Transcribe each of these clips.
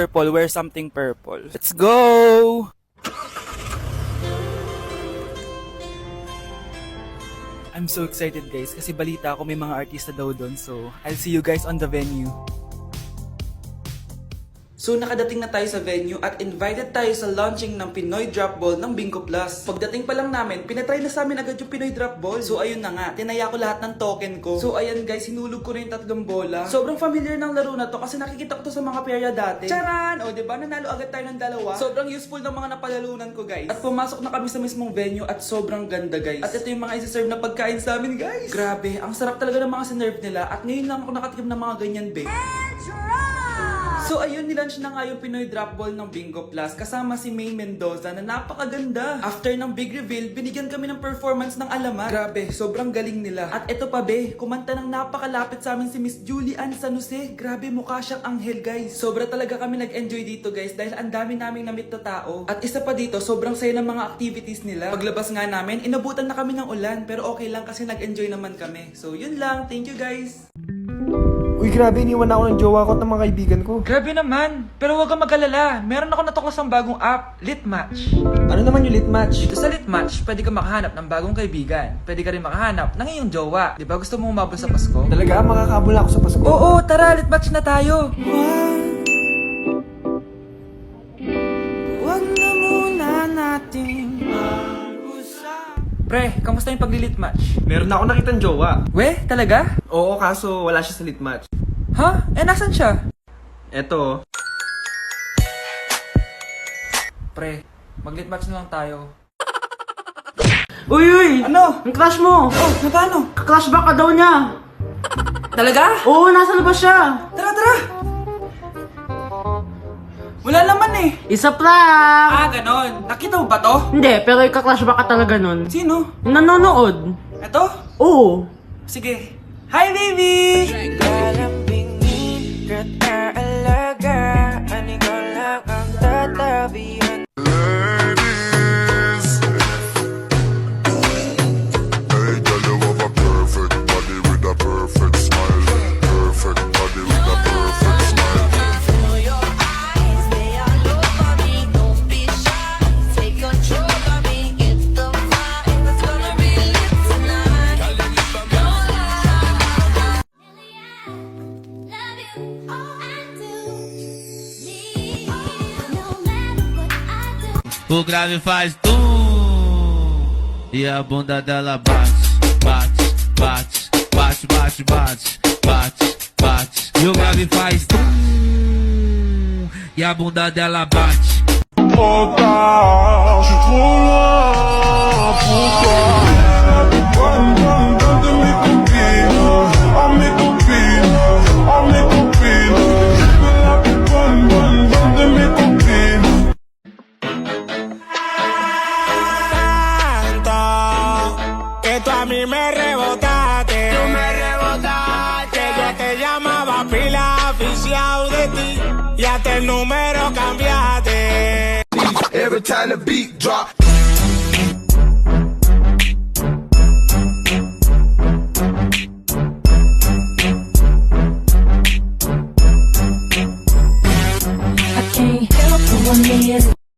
Purple, wear something purple. Let's go! I'm so excited guys kasi balita ako may mga artista daw doon, so I'll see you guys on the venue. So nakadating na tayo sa venue at invited tayo sa launching ng Pinoy Drop Ball ng Bingo Plus. Pagdating pa lang namin, pinatry na sa amin agad yung Pinoy Drop Ball. So ayun na nga, tinaya ko lahat ng token ko. So ayan guys, hinulog ko na yung 3 bola. Sobrang familiar ng laro na to kasi nakikita ko to sa mga perya dati. Charan! O diba, nanalo agad tayo ng 2. Sobrang useful ng mga napalalunan ko guys. At pumasok na kami sa mismong venue at sobrang ganda guys. At ito yung mga isi-serve na pagkain sa amin guys. Grabe, ang sarap talaga ng mga sinerve nila at ngayon lang ako nakatikim ng mga ganyan babe. So ayun, nilaunch na nga yung Pinoy Drop Ball ng Bingo Plus kasama si May Mendoza na napakaganda. After ng big reveal, binigyan kami ng performance ng alamat. Grabe, sobrang galing nila. At eto pa be, kumanta ng napakalapit sa amin si Miss Julie Ann San Jose. Grabe, mukha siyang anghel guys. Sobra talaga kami nag-enjoy dito guys dahil ang dami naming na-meet na tao. At isa pa dito, sobrang saya ng mga activities nila. Paglabas nga namin, inabutan na kami ng ulan pero okay lang kasi nag-enjoy naman kami. So yun lang, thank you guys. Uy, grabe, iniwan ako ng jowa ko at ng mga kaibigan ko. Grabe naman, pero huwag kang mag-alala. Meron ako natuklas ng bagong app, Litmatch. Ano naman yung lit match? Sa Litmatch, pwede ka makahanap ng bagong kaibigan. Pwede ka rin makahanap ng iyong jowa. Di ba gusto mo umabot sa Pasko? Talaga, makakabula ako sa Pasko. Oo, tara, Litmatch na tayo. Wag na muna natin Pre, kamusta yung pagli-Litmatch? Meron na ako nakitang jowa. We, talaga? Oo, kaso wala siya sa lit match. Ha? Eh, nasan siya? Eto. Pre, mag-Litmatch na lang tayo. Uy! Ano? Ang crush mo! Oh, na paano? Ka-crush back ka daw niya! Talaga? Oo, nasa labas siya! Tara, tara! Wala naman eh. Isa prank! Ah, ganon. Nakita mo ba to? Hindi, pero ika-crush back ka talaga nun. Sino? Yung nanonood. Ito? Oo. Sige. Hi, baby! O grave faz tum e a bunda dela bate, bate, bate, bate, bate, bate, bate, bate. E o grave faz tum e a bunda dela bate. Trop tard, je suis trop loin pour toi. Bonne de mes copines, oh mes copines, oh mes copines. Je veux la plus bonne de mes copines. Que tú a mí me rebotaste, que yo te llamaba pila oficial de ti, y hasta el número cambiaste. Every time the beat drop.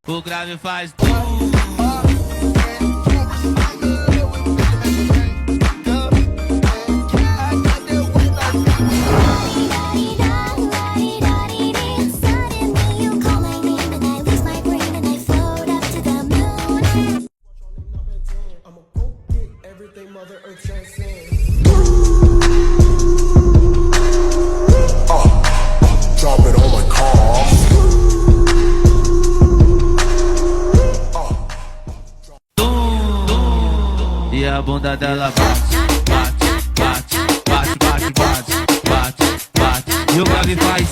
O grave faz tum. Drop it on my car. E a bunda dela bate, bate, bate, bate, bate, bate, bate, bate. E o grave faz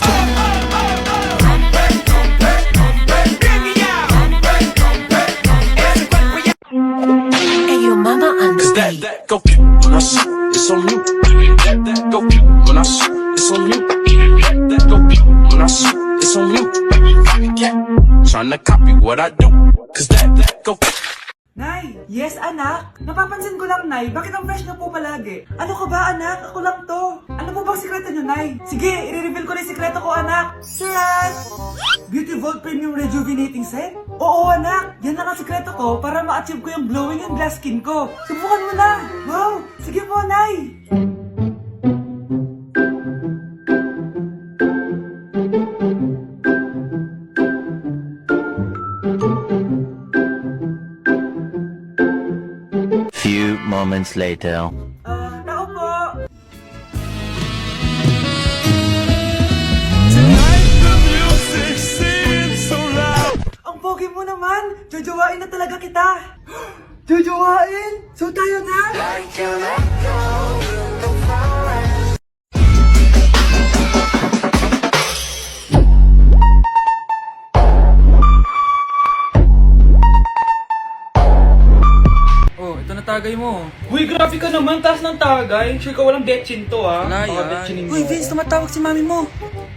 Cause that go when I shoot, it's on you. That go when I shoot, it's on you. That go when I shoot, it's on you. Copycat, tryna copy what I do. Cause that go. Nay! Yes, anak? Napapansin ko lang, Nay. Bakit ang fresh na po palagi? Ano ka ba, anak? Ako lang to. Ano po bang sikreto nyo, Nay? Sige, i-reveal ko na yung sikreto ko, anak. Charan! Beauty Vault Premium Rejuvenating Set? Oo, anak. Yan lang ang sikreto ko para ma-achieve ko yung glowing and glass skin ko. Subukan mo na. Wow! Sige po, Nay. Few moments later. Tao po. Tonight the music seems so loud. Ang pogi mo naman! Jojowain na talaga kita! Jojowain? So tayo na? Oh, ito na tagay mo. Uy, grabe ka naman, taas ng tagay. Sure ka walang betchin to, ha? Wala yan. Uy, Vince, tumatawag si mami mo.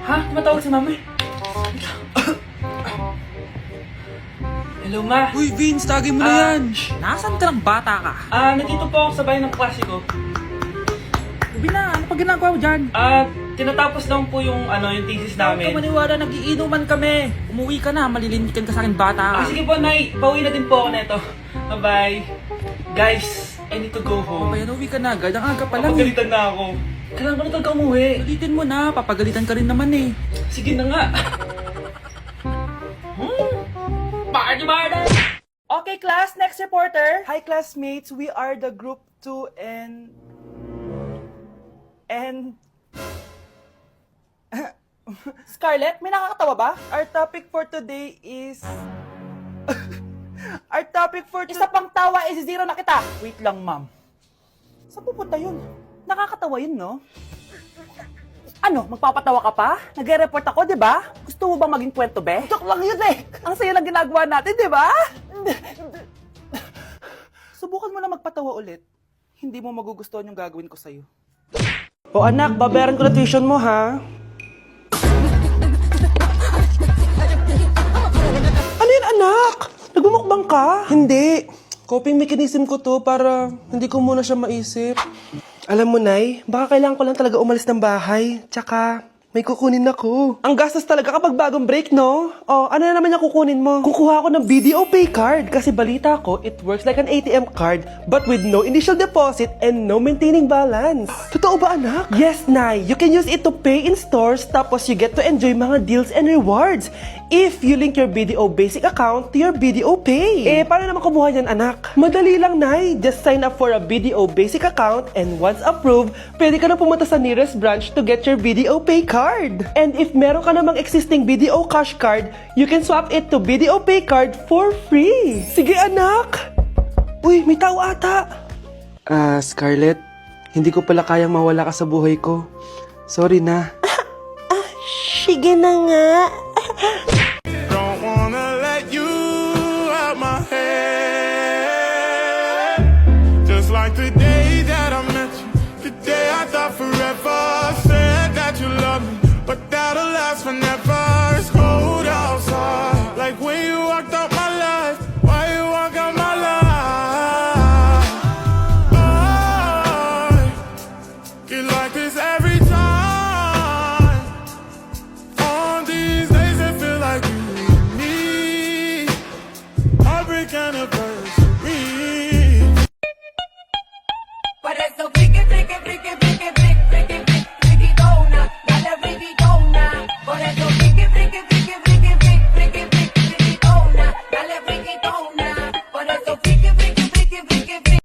Ha? Tumatawag si mami? Hello, ma. Uy, Vince, tagay mo na yan. Nasaan ka ng bata ka? Nandito po ako sa bahay ng klase ko. Ubi na, ano pa ginagawa mo dyan? Tinatapos lang po yung, yung thesis Huwag namin. ka maniwala, nagiinuman kami. Umuwi ka na, malilintikan ka sa akin bata ka. Sige po, Nay. Pauwi na din po ako neto. Bye-bye. Guys, I need to go home. Bayan, uwi ka na agad. Ang aga pa lang. Papagalitan na ako. Kailangan ko na talaga umuwi. Ulitin mo na, papagalitan ka rin naman eh. Sige na nga. Party Barda! Okay, class. Next reporter. Hi, classmates. We are the group 2 and... Scarlett, may nakakatawa ba? Our topic for today is... Our topic for Isa pang tawa is zero na kita. Wait lang, ma'am. Saan pupunta yun? Nakakatawa yun, no? Ano, magpapatawa ka pa? Nagre-report ako, di ba? Gusto mo bang maging kwento, be? Joke lang yun eh. Ang saya ng ginagawa natin, di ba? Subukan mo na magpatawa ulit. Hindi mo magugustuhan yung gagawin ko sa'yo. O anak, babayaran ko na tuition mo ha. Ano yan anak? Nagmumukbang ka? Hindi. Coping mechanism ko to para hindi ko muna siya maisip. Alam mo, Nay, baka kailangan ko lang talaga umalis ng bahay. Tsaka, may kukunin ako. Ang gastos talaga kapag bagong break, no? Oh, ano na naman yung kukunin mo? Kukuha ako ng BDO Pay card kasi balita ko, it works like an ATM card but with no initial deposit and no maintaining balance. Totoo ba, anak? Yes, Nay. You can use it to pay in stores tapos you get to enjoy mga deals and rewards if you link your BDO basic account to your BDO Pay. Eh, paano naman kumuha yan, anak? Madali lang, Nay. Just sign up for a BDO basic account and once approved, pwede ka na pumunta sa nearest branch to get your BDO Pay card. And if meron ka namang existing BDO cash card, you can swap it to BDO Pay card for free. Sige, anak. Uy, may tao ata. Scarlett, hindi ko pala kayang mawala ka sa buhay ko. Sorry na. Sige na nga. Don't wanna let you out my head. Just like the day that I met you, the day I thought forever. Said that you love me, but that'll last forever. It's cold outside, like when you walked out my life. Why you walk out my life? I get like this every time. On these days it feel like you and me. Heartbreak anniversary. Por eso friki, friki, friki, friki, friki, friki, friki, dona, dale friki, dona. Por eso friki, friki, friki, friki, friki, friki, friki, dona, dale friki, dona. Por eso friki, friki, friki, friki, friki.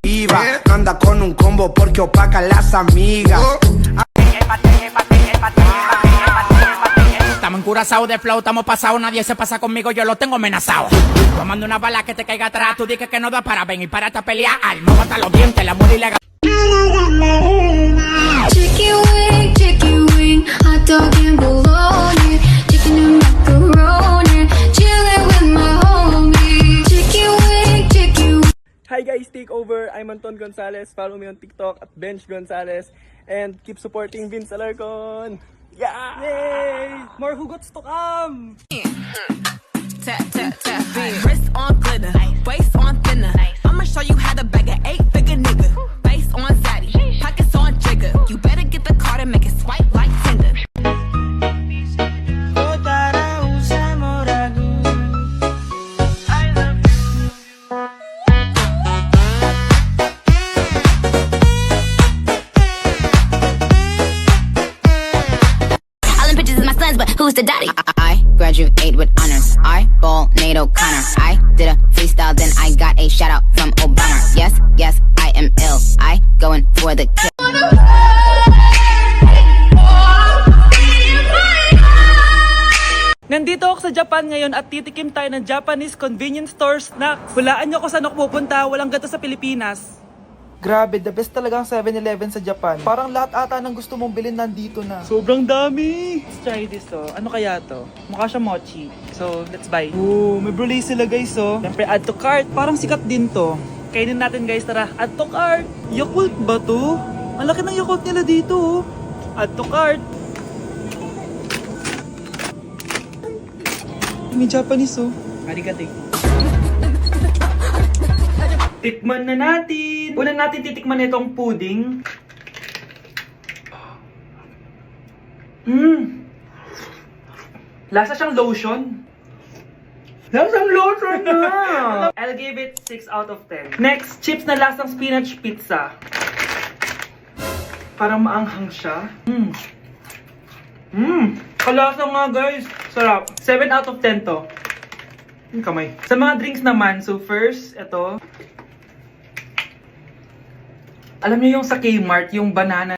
Iba, anda con un combo porque opaca las amigas. Estamos encurazados de flow, estamos pasados, nadie se pasa conmigo, yo lo tengo amenazado. Tomando una bala que te caiga atrás, tú dices que no da para venir para esta pelea, alma hasta los dientes, la amor ilegal. Chicken wing, hot Takeover. I'm Anton Gonzalez. Follow me on TikTok at Bench Gonzalez. And keep supporting Vince Alarcon. Yeah! Yay! More hugots to come! Tap, tap, tap. Wrist on glitter, waist on thinner. I'ma show you how to bag an 8-figure nigga. Face on zaddy, pockets on jigger. You better get the card and make it swipe like Tinder. All them pictures is my sons, but who's the daddy? I graduate with honors. I ball Nate O'Connor. I did a freestyle, then I got a shout out from Obama. Yes, yes, I am ill. I going for the kill. Nandito ako sa Japan ngayon at titikim tayo ng Japanese convenience store snacks. Hulaan nyo kung saan ako pupunta, walang gato sa Pilipinas. Grabe, the best talaga ang 7-Eleven sa Japan. Parang lahat ata ng gusto mong bilhin nandito na. Sobrang dami! Let's try this Ano kaya to? Mukha siya mochi. So, let's buy. Ooh, may brulee sila guys Siyempre, add to cart. Parang sikat din to. Kainin natin guys, tara. Add to cart. Yakult ba to? Ang laki ng Yakult nila dito Add to cart. May Japanese Arigato. Tikman na natin. Una natin titikman itong pudding. Lasa siyang lotion. Lasang lotion na! I'll give it 6 out of 10. Next, chips na lasang spinach pizza. Parang maanghang siya. Kalasa nga guys. Sarap. 7 out of 10 to. Yung kamay. Sa mga drinks naman, so first, ito. Alam niyo yung sa Kmart, yung banana